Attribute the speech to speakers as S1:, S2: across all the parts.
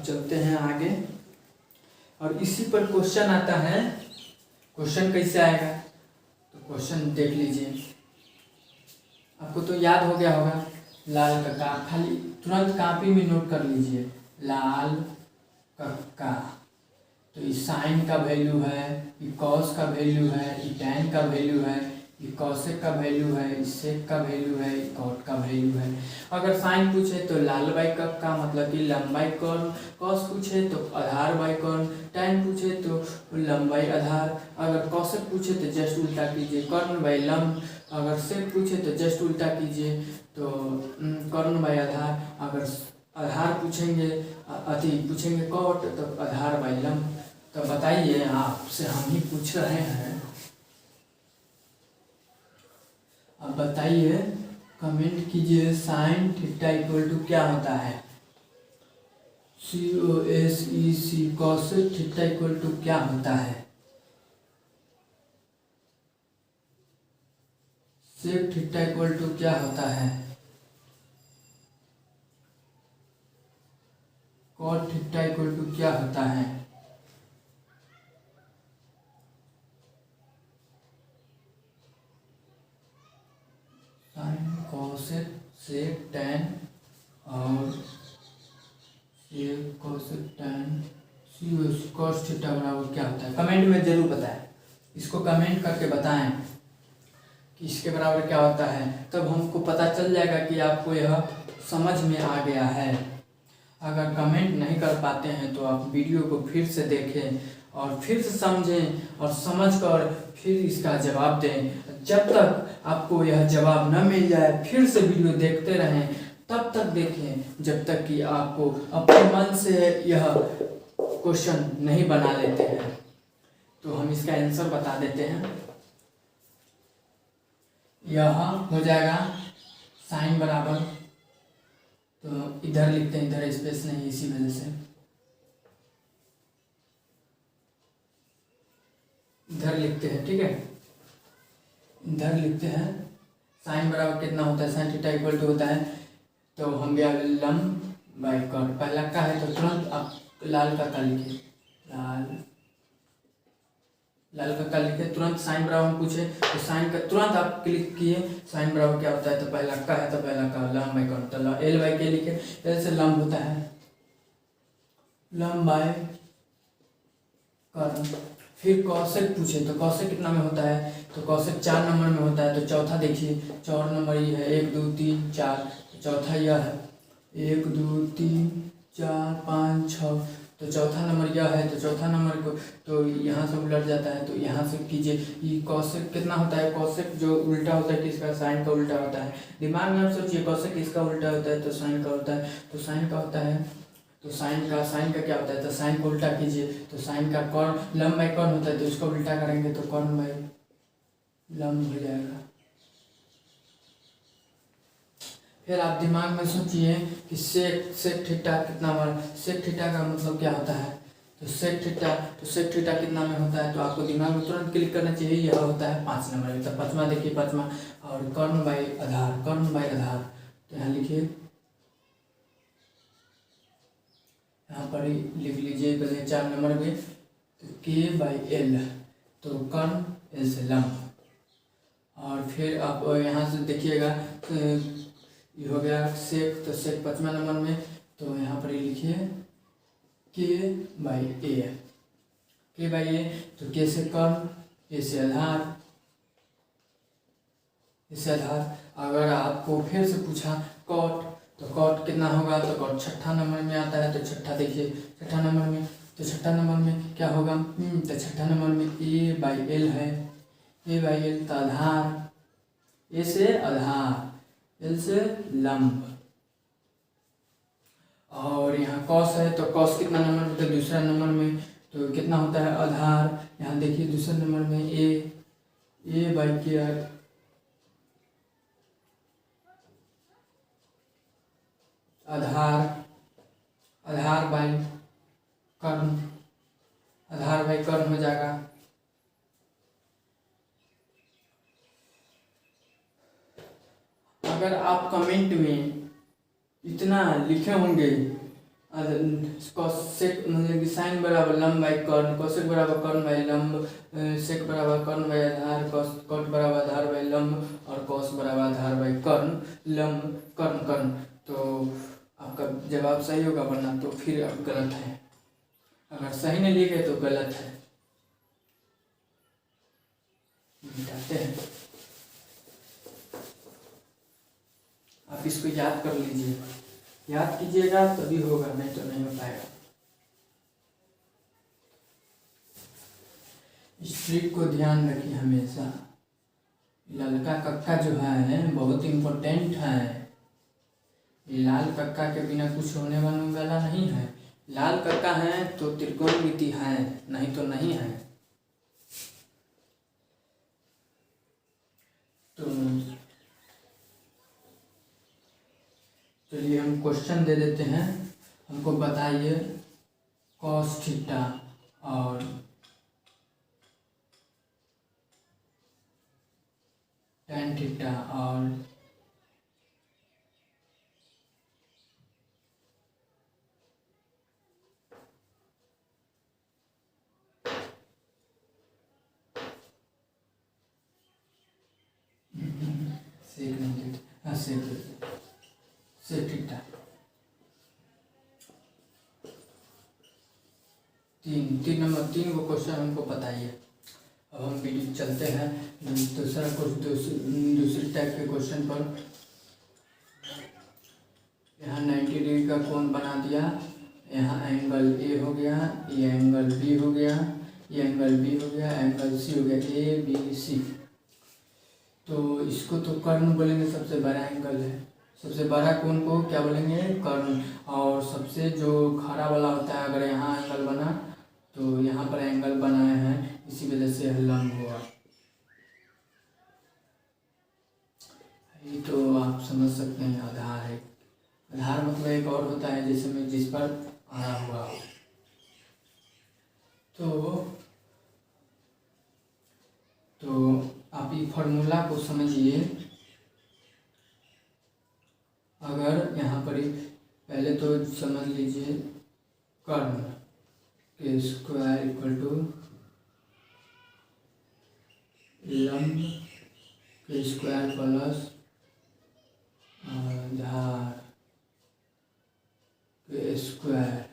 S1: अब चलते हैं आगे और इसी पर क्वेश्चन आता है। क्वेश्चन कैसे आएगा तो क्वेश्चन देख लीजिए, आपको तो याद हो गया होगा। लाल कक्का, खाली तुरंत कॉपी में नोट कर लीजिए, लाल कक्का। तो ये साइन का वैल्यू है, ये कॉस का वैल्यू है, ये टैन का वैल्यू है, ये कॉसेक का वैल्यू है, ये सेक का वैल्यू है, ये कॉट का वैल्यू है। अगर साइन पूछे तो लाल बाई कक्का मतलब कि लंबाई कौन, कॉस पूछे तो आधार बाई कौन, टैन पूछे तो लंबाई आधार, अगर कॉसेक पूछे तो जस्ट उल्टा कीजिए कर्ण बाई लंब, अगर सेक पूछे तो जस्ट उल्टा कीजिए तो कर्ण बाई आधार, अगर आधार पूछेंगे पूछेंगे कॉट तो आधार बाई लंब। तो बताइए, आपसे हम ही पूछ रहे हैं, अब बताइए, कमेंट कीजिए साइन थीटा इक्वल टू क्या होता है। COSEC cosec theta equal to क्या होता है। सेक थीटा इक्वल टू क्या होता है। कॉट थीटा इक्वल टू क्या होता है। साइन कॉसेक सेक टैन और sec cosec tan cos theta बराबर क्या होता है। कमेंट में जरूर बताएं, इसको कमेंट करके बताएं कि इसके बराबर क्या होता है, तब हमको पता चल जाएगा कि आपको यह समझ में आ गया है। अगर कमेंट नहीं कर पाते हैं तो आप वीडियो को फिर से देखें और फिर से समझें और समझकर फिर इसका जवाब दें। जब तक आपको यह जवाब न मिल जाए फिर से वीडियो देखते रहें, तब तक देखें जब तक कि आपको अपने मन से यह क्वेश्चन नहीं बना लेते हैं। तो हम इसका आंसर बता देते हैं। यह हो जाएगा साइन बराबर, तो इधर लिखते हैं, इधर स्पेस नहीं इसी वजह से इधर लिखते हैं, ठीक है। इधर लिखते हैं साइन बराबर कितना होता है, साइन थीटा इक्वल टू होता है, तो हम गया लंब बाई कॉट। पहला का है तो तुरंत आप लाल का लिखिए, लाल का लिखे, तुरंत साइन बराबर पूछे तो साइन का तुरंत आप क्लिक किए, साइन बराबर क्या होता है, तो पहला का है तो पहला का लंब बाई कॉट, तो एल बाई के लिखे, एल से लंब होता है लंब बाई कॉट। फिर कॉसेक पूछे तो कॉसेक कितना में होता है, तो कॉसेक 4 नंबर में होता है, तो चौथा देखिए 4 नंबर ये है, 1 2 3 4, तो चौथा यह है 1 2 3 4 5 6, तो चौथा नंबर यह है, तो चौथा नंबर को तो यहाँ से उलट जाता है, तो यहाँ से कीजिए। ये कॉसेक कितना होता है, कॉसेक जो उल्टा होता है किसका, साइन का उल्टा होता है। दिमाग में आप सोचिए कॉसेक किसका उल्टा होता है, तो साइन का होता है, तो साइन का होता है, तो साइन का क्या होता है, तो साइन को उल्टा कीजिए, तो साइन का कॉर्न लंब बाई कॉर्न होता है, तो इसको उल्टा करेंगे तो कॉर्न बाई लंब हो जाएगा। फिर आप दिमाग में सोचिए कि सेक थीटा कितना बार, सेक थीटा का मतलब क्या होता है, तो सेक थीटा कितना में होता है, तो आपको दिमाग में तुरंत क्लिक करना चाहिए, यह होता है 5 नंबर में। तो पाँचवा देखिए, पाँचवा और कर्ण बाई आधार, तो यहाँ लिखिए, यहाँ पर ही लिख लीजिए पहले 4 नंबर में, तो के बाई एल, तो कर्ण एल से लंब। और फिर आप यहाँ से देखिएगा तो ये हो गया सेक, तो सेक 5वां नंबर में, तो यहाँ पर ही लिखिए के बाई ए, तो के से कर्ण, ए से आधार, अगर आपको फिर से पूछा कॉट, तो कॉट कितना होगा, तो कॉट 6ठा नंबर में आता है, तो छठा देखिए 6ठा नंबर में, तो 6ठा नंबर में क्या होगा, तो 6ठा नंबर में ए बाई एल है, ए बाई एल, तो आधार, ए से आधार, एल से लंब। और यहाँ कॉस है, तो कॉस कितना नंबर में, तो दूसरा नंबर में, तो कितना होता है आधार, यहाँ देखिए दूसरे नंबर में ए बाई के आधार बाई कर्ण हो जाएगा। अगर आप कमेंट में इतना लिखे होंगे, कॉसेक मतलब कि साइन बराबर लंब बाई कर्ण, कॉसेक बराबर कर्ण बाई लंब, सेक बराबर कर्ण बाई आधार, कॉट बराबर आधार बाई लंब और कॉस बराबर आधार बाई कर्ण लंब कर्ण कर्ण। तो आपका जवाब सही होगा, वरना तो फिर अब गलत है। अगर सही नहीं लिखे तो गलत है। मिटाते हैं। आप इसको याद कर लीजिए, याद कीजिएगा तभी होगा, नहीं तो नहीं हो पाएगा। इस ट्रिक को ध्यान रखिए हमेशा। ललका कक्का जो है बहुत इम्पोर्टेंट है। लाल कक्का के बिना कुछ होने वाला नहीं है। लाल कक्का है तो त्रिकोणमिति है, नहीं तो नहीं है। तो चलिए हम क्वेश्चन दे देते हैं। हमको बताइए कॉस थीटा और tan थीटा और सेक नहीं देते, हाँ सेक देते, सेक थीटा। तीन नंबर 3 को क्वेश्चन हमको बताइए। अब हम वीडियो चलते हैं दूसरा दूसरी टाइप के क्वेश्चन पर। यहाँ 90 डिग्री का कोण बना दिया। यहाँ एंगल ए हो गया, ये एंगल बी हो गया, ये एंगल बी हो गया, एंगल सी हो गया, ए बी सी। तो इसको तो कर्ण बोलेंगे, सबसे बड़ा एंगल है। सबसे बड़ा कोण को क्या बोलेंगे? कर्ण। और सबसे जो खड़ा वाला होता है, अगर यहाँ एंगल बना तो यहाँ पर एंगल बनाए हैं, इसी वजह से लंब हुआ। ये तो आप समझ सकते हैं, आधार है। आधार मतलब एक और होता है जिसमें जिस पर आया हुआ हो। तो आप ये फॉर्मूला को समझिए। अगर यहाँ पर पहले तो समझ लीजिए, कर्ण के स्क्वायर इक्वल टू लंब के स्क्वायर प्लस आधार के स्क्वायर,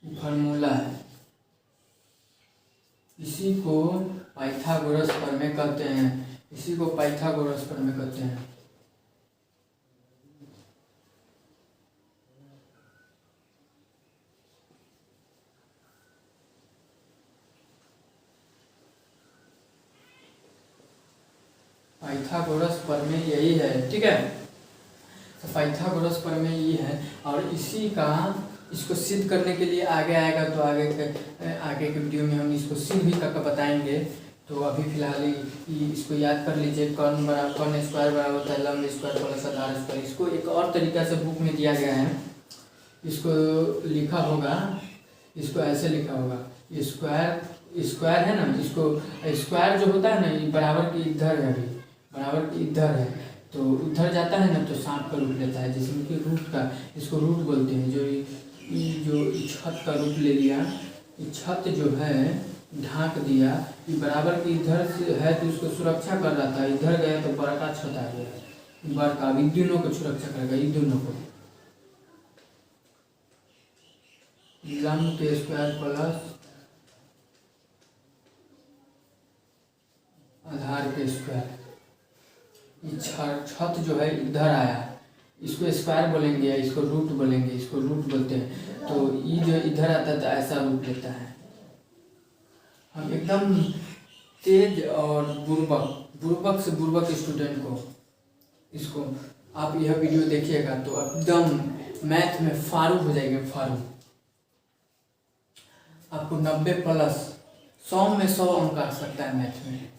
S1: फार्मूला है। इसी को पाइथागोरस प्रमेय कहते हैं। इसी को पाइथागोरस प्रमेय कहते हैं। पाइथागोरस प्रमेय यही है, ठीक है। तो पाइथागोरस प्रमेय ये है, और इसी का इसको सिद्ध करने के लिए आगे आएगा, तो आगे के वीडियो में हम इसको सिद्ध भी करके बताएंगे। तो अभी फिलहाल इसको याद कर लीजिए। कर्ण स्क्वायर बराबर होता है लंब स्क्वायर प्लस आधार स्क्वायर। इसको एक और तरीका से बुक में दिया गया है। इसको लिखा होगा, इसको ऐसे लिखा होगा, स्क्वायर है ना, इसको स्क्वायर जो होता है ना, ये बराबर की इधर है, अभी बराबर की इधर है, तो उधर जाता है ना तो सांप का रूप लेता है, जिसमें कि रूट का, इसको रूट बोलते हैं। जो छत का रूप ले लिया, ये छत जो है ढांक दिया, ये बराबर की इधर से है तो इसको सुरक्षा कर रहा था, इधर गया तो बड़ा छत आ गया, बड़का। इन दोनों को सुरक्षा करेगा, इन दोनों को। लंब के स्क्वायर प्लस आधार के स्क्वायर। ये छत जो है इधर आया, इसको स्क्वायर बोलेंगे या इसको रूट बोलेंगे, इसको रूट बोलते हैं। तो ये जो इधर आता है तो ऐसा रूप लेता है। हम एकदम तेज और बुर्बक से बुर्बक स्टूडेंट को, इसको आप यह वीडियो देखिएगा तो एकदम मैथ में फारू हो जाएंगे, फारू। आपको 90 प्लस 100 में 100 अंक आ सकता है मैथ में।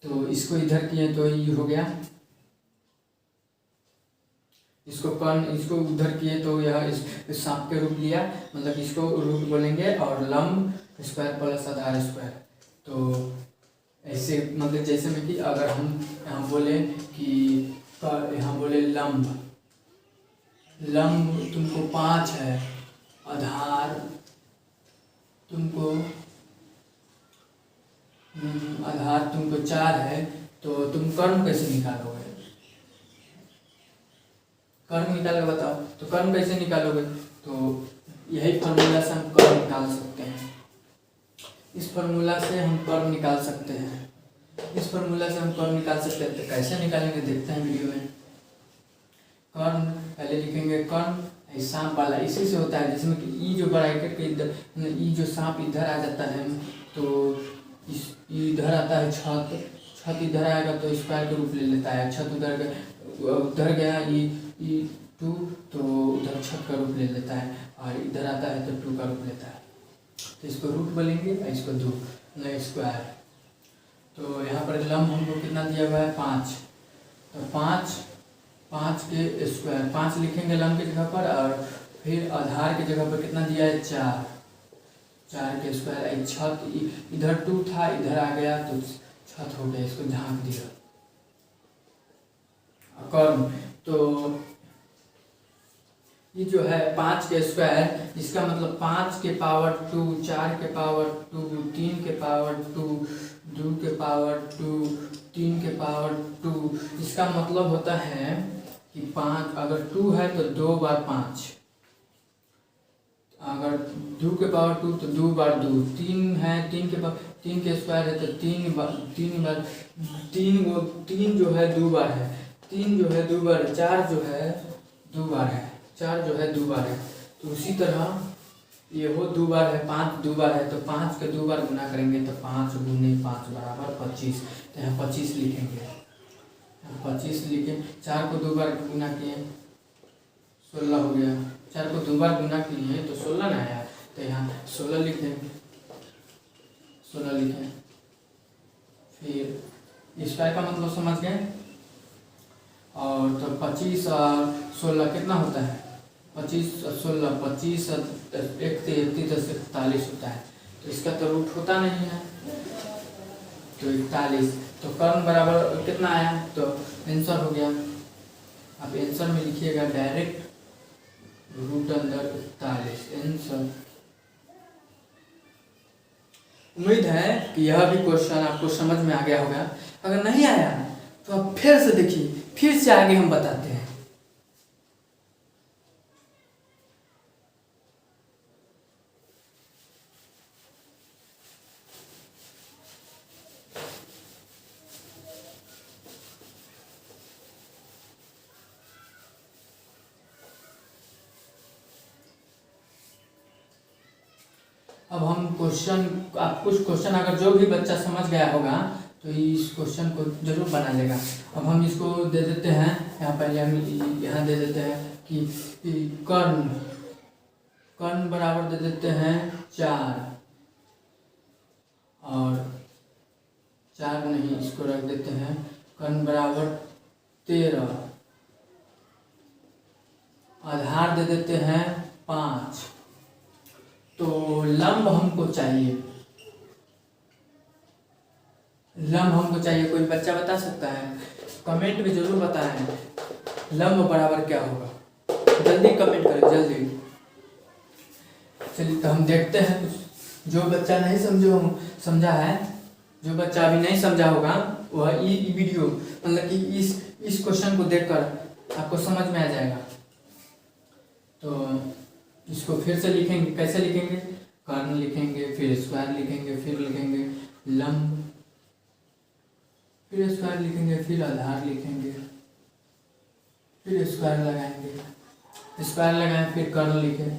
S1: तो इसको इधर किए तो ये हो गया, इसको उधर किए तो यह इस सांप के रूप लिया, मतलब इसको रूट बोलेंगे। और लंब स्क्वायर प्लस आधार स्क्वायर। तो ऐसे मतलब जैसे में कि अगर हम यहाँ बोले कि कर यहाँ बोले लंब, लंब तुमको 5 है, आधार तुमको 4 है, तो तुम कर्म कैसे निकालोगे? कर्म निकाल के बताओ। तो कर्म कैसे निकालोगे? तो यही फार्मूला से हम कर्म निकाल सकते हैं। इस फार्मूला से हम कर्म निकाल सकते हैं। इस फार्मूला से हम कर्म निकाल सकते हैं। तो कैसे निकालेंगे देखते हैं वीडियो में। कर्म पहले लिखेंगे, कर्म सांप वाला इसी से होता है, जिसमें कि ई जो ब्रैकेट के इधर, ई जो सांप इधर आ जाता है, तो इस इधर आता है छत, छत इधर आएगा तो स्क्वायर का रूप ले लेता है। छत उधर गया ई 2, तो उधर छत का रूप ले लेता है, और इधर आता है तो 2 का रूप लेता है। तो इसको रूट बोलेंगे और इसको 2 स्क्वायर। तो यहाँ पर लंब हमको कितना दिया हुआ है? 5। तो 5 के स्क्वायर, 5 लिखेंगे लंब की जगह पर, और फिर आधार की जगह पर कितना दिया है? 4 के स्क्वायर। छत इधर 2 था, इधर आ गया तो छत हो गया, इसको झाँक दिया। कर्म तो ये जो है 5 के स्क्वायर, इसका मतलब 5 के पावर 2, 4 के पावर 2, 3 के पावर 2, 2 के पावर 2, 3 के पावर 2। इसका मतलब होता है कि 5 अगर 2 है तो 2 बार 5, अगर 2 के पावर 2 तो 2 बार 2, 3 है 3 के स्क्वायर है तो 3 बार 3 जो है 2 बार है, 3 जो है 2 बार, 4 जो है 2 बार है, 4 जो है 2 बार है। तो उसी तरह ये हो 2 बार है, 5 2 बार है, तो 5 के 2 बार गुना करेंगे तो 5 गुने 5 बराबर 25। तो यहाँ 25 लिखेंगे, 25 लिखे। 4 को 2 बार गुना किए 16 हो गया, 4 को 2 बार गुना किए तो 16 ना आया, तो यहाँ 16 लिखें, 16 लिखें। फिर स्क्वायर का मतलब समझ गए। और तो 25 और 16 कितना होता है? 25 और 16, 25 और 1 33 10 41 होता है। तो इसका तो रूट होता नहीं है, तो 41। तो कर्म बराबर कितना आया? तो आंसर हो गया। आप आंसर में लिखिएगा डायरेक्ट रूट अंदर 41 आंसर। उम्मीद है कि यह भी क्वेश्चन आपको समझ में आ गया होगा। अगर नहीं आया तो आप फिर से देखिए, फिर से आगे हम बताते हैं। अब हम कुछ क्वेश्चन अगर जो भी बच्चा समझ गया होगा तो इस क्वेश्चन को जरूर बना लेगा। अब हम इसको दे देते हैं, यहाँ पहले हम यहाँ दे देते हैं कि कर्ण बराबर दे देते हैं 4, और 4 नहीं, इसको रख देते हैं कर्ण बराबर 13, आधार दे देते हैं 5। तो लंब हमको चाहिए, लंब हमको चाहिए। कोई बच्चा बता सकता है? कमेंट में जरूर बताएं लंब बराबर क्या होगा। जल्दी कमेंट करें, जल्दी। चलिए तो हम देखते हैं कुछ। जो बच्चा नहीं समझा है, जो बच्चा अभी नहीं समझा होगा, वह ये वीडियो मतलब कि इस क्वेश्चन को देखकर आपको समझ में आ जाएगा। तो इसको फिर से लिखेंगे, कैसे लिखेंगे? कर्ण लिखेंगे, फिर स्क्वायर लिखेंगे, फिर लिखेंगे लंब, फिर स्क्वायर लिखेंगे, फिर आधार लिखेंगे, फिर स्क्वायर लगाएंगे, स्क्वायर लगाएं, फिर कर्ण लिखें,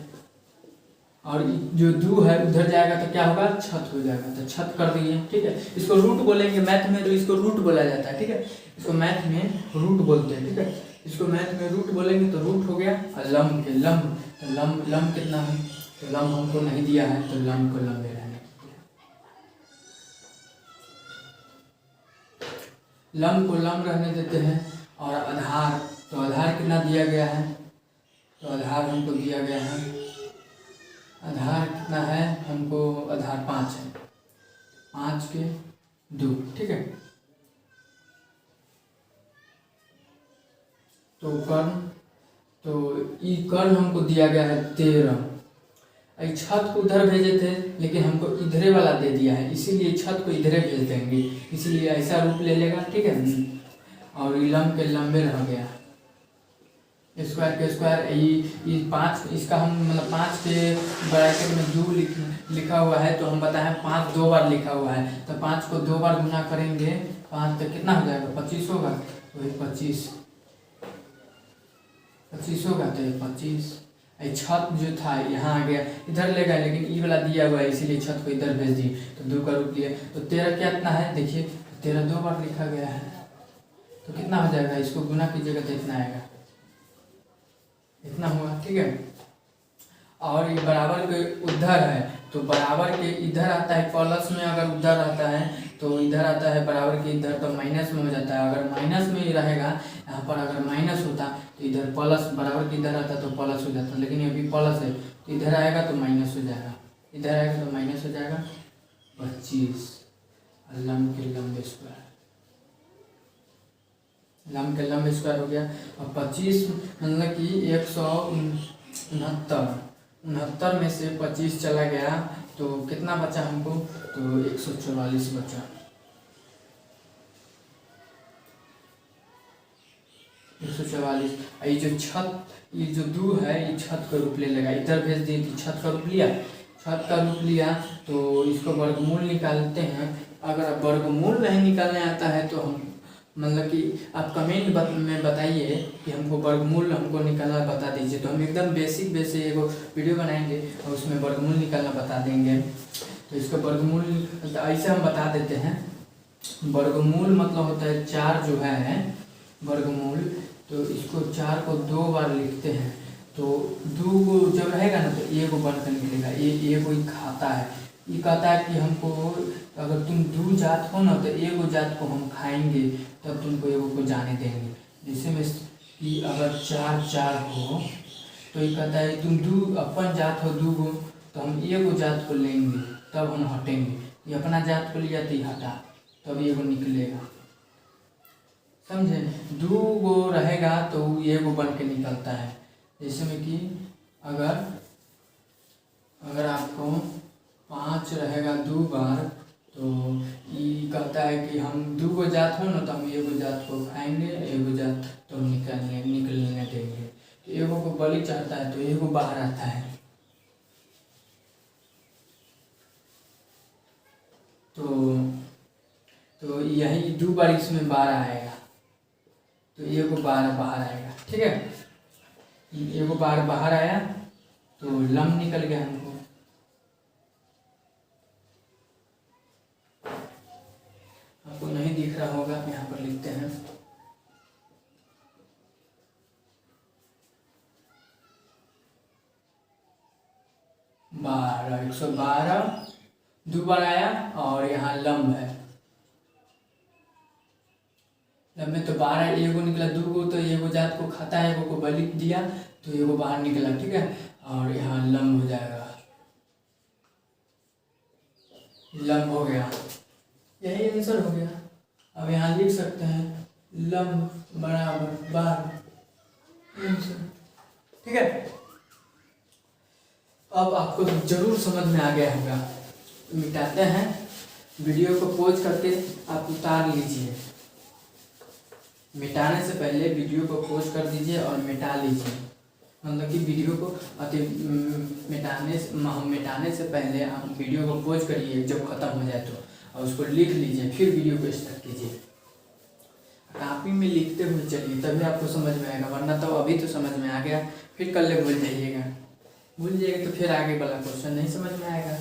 S1: और जो 2 है उधर जाएगा तो क्या होगा? छत हो जाएगा, तो छत कर दिए। ठीक है, इसको रूट बोलेंगे मैथ में, तो इसको रूट बोला जाता है। ठीक है, इसको मैथ में रूट बोलते हैं। ठीक है, इसको मैथ में रूट बोलेंगे तो रूट हो गया। और लंब के लंब कितना है? तो लंब हमको नहीं दिया है, तो लंब को लंबे रहने लंब को लंब रहने देते हैं। और आधार, तो आधार कितना दिया गया है? तो आधार हमको दिया गया है, आधार कितना है हमको? आधार 5 है, 5 के 2। ठीक है, तो कर्ण, तो ई कर्ण हमको दिया गया है 13। छत को उधर भेजे थे लेकिन हमको इधरे वाला दे दिया है, इसीलिए छत को इधरे भेज देंगे, इसीलिए ऐसा रूप ले लेगा। ठीक है। और लंब के लंबे रह गया, स्क्वायर के स्क्वायर, ये 5, इसका हम मतलब 5 के ब्रैकेट में 2 लिखा हुआ है, तो हम बताएं 5 2 बार लिखा हुआ है, तो 5 को 2 बार गुना करेंगे 5 तो कितना हो जाएगा, 25 होगा। तो ये 25 होगा, तो ये 25। छत जो था यहाँ आ गया, इधर ले गए, लेकिन ई वाला दिया हुआ है इसीलिए छत को इधर भेज दिए, तो 2 का रूप लिया। तो 13 कितना है, देखिए 13 2 बार लिखा गया है, तो कितना हो जाएगा, इसको गुना कीजिएगा तो इतना आएगा, इतना हुआ। ठीक है। और ये बराबर के उधर है, तो बराबर के इधर आता है प्लस में, अगर उधर आता है तो इधर आता है बराबर के इधर, तो माइनस में हो जाता है। अगर माइनस में ही रहेगा, यहाँ पर अगर माइनस होता तो इधर प्लस, बराबर के इधर आता तो प्लस हो जाता, लेकिन अभी प्लस है तो इधर आएगा तो माइनस हो जाएगा, इधर आएगा तो माइनस हो जाएगा। 25 लंब के लंब स्क्वायर, लंब के लंब स्क्वायर हो गया। और 25 मतलब कि 169 में से 25 चला गया तो कितना बचा हमको, तो 144 बचा। 144। ये जो छत, ये जो 2 है ये छत का रूप ले लेगा, इधर भेज दिए तो छत का रूप लिया, छत का रूप लिया तो इसको वर्गमूल निकालते हैं। अगर वर्गमूल नहीं निकालने आता है तो हम मतलब कि आप कमेंट में बताइए कि हमको वर्गमूल हमको निकालना बता दीजिए, तो हम एकदम बेसिक एगो वीडियो बनाएंगे और उसमें वर्गमूल निकालना बता देंगे। तो इसका वर्गमूल तो ऐसे हम बता देते हैं, वर्गमूल मतलब होता है 4 जो है वर्गमूल, तो इसको 4 को 2 बार लिखते हैं, तो 2 को जब रहेगा ना तो एक बनकर निकलेगा, एक कोई खाता है, ये कहता है कि हमको अगर तुम 2 जात हो ना तो एगो जात को हम खाएंगे तब तुमको एगो को जाने देंगे। जैसे में कि अगर 4 हो तो ये कहता है तुम 2 अपन जात हो 2 गो, तो हम एगो जात को लेंगे तब हम हटेंगे, ये अपना जात को लिया तो ये हटा, तब एगो निकलेगा, समझे। 2 गो रहेगा तो एगो बन के निकलता है। जैसे में कि अगर आपको 5 रहेगा 2 बार, तो ये कहता है कि हम 2 गो जात हो ना तो हम एगो जात को खाएंगे, एगो जात तो निकलने देंगे, तो एगो को बलि चाहता है तो एगो बाहर आता है, तो यही 2 बार इसमें 12 आएगा, तो एगो 12 बाहर आएगा। ठीक है। एगो 12 बाहर आया तो लंब निकल गया हमको। आपको नहीं दिख रहा होगा, यहाँ पर लिखते हैं, बारह 112 2 बार आया, और यहाँ लंब है, लंब में तो 12 एगो निकला, 2 गो तो एगो जात को खाता है, एगो को बलि दिया तो एगो बाहर निकला। ठीक है। और यहाँ लंब हो जाएगा, लंब हो गया, यही आंसर हो गया। अब यहाँ लिख सकते हैं लंब बराबर 12, ठीक है। अब आपको जरूर समझ में आ गया होगा, मिटाते हैं, वीडियो को पॉज करके आप उतार लीजिए, मिटाने से पहले वीडियो को पॉज कर दीजिए और मिटा लीजिए, मतलब कि वीडियो को मिटाने से पहले आप वीडियो को पॉज करिए जब खत्म हो जाए तो, और उसको लिख लीजिए, फिर वीडियो को स्टार्ट कीजिए। कॉपी में लिखते हुए चलिए तभी आपको समझ में आएगा, वरना तो अभी तो समझ में आ गया, फिर कल भूल जाइएगा तो फिर आगे वाला क्वेश्चन नहीं समझ में आएगा।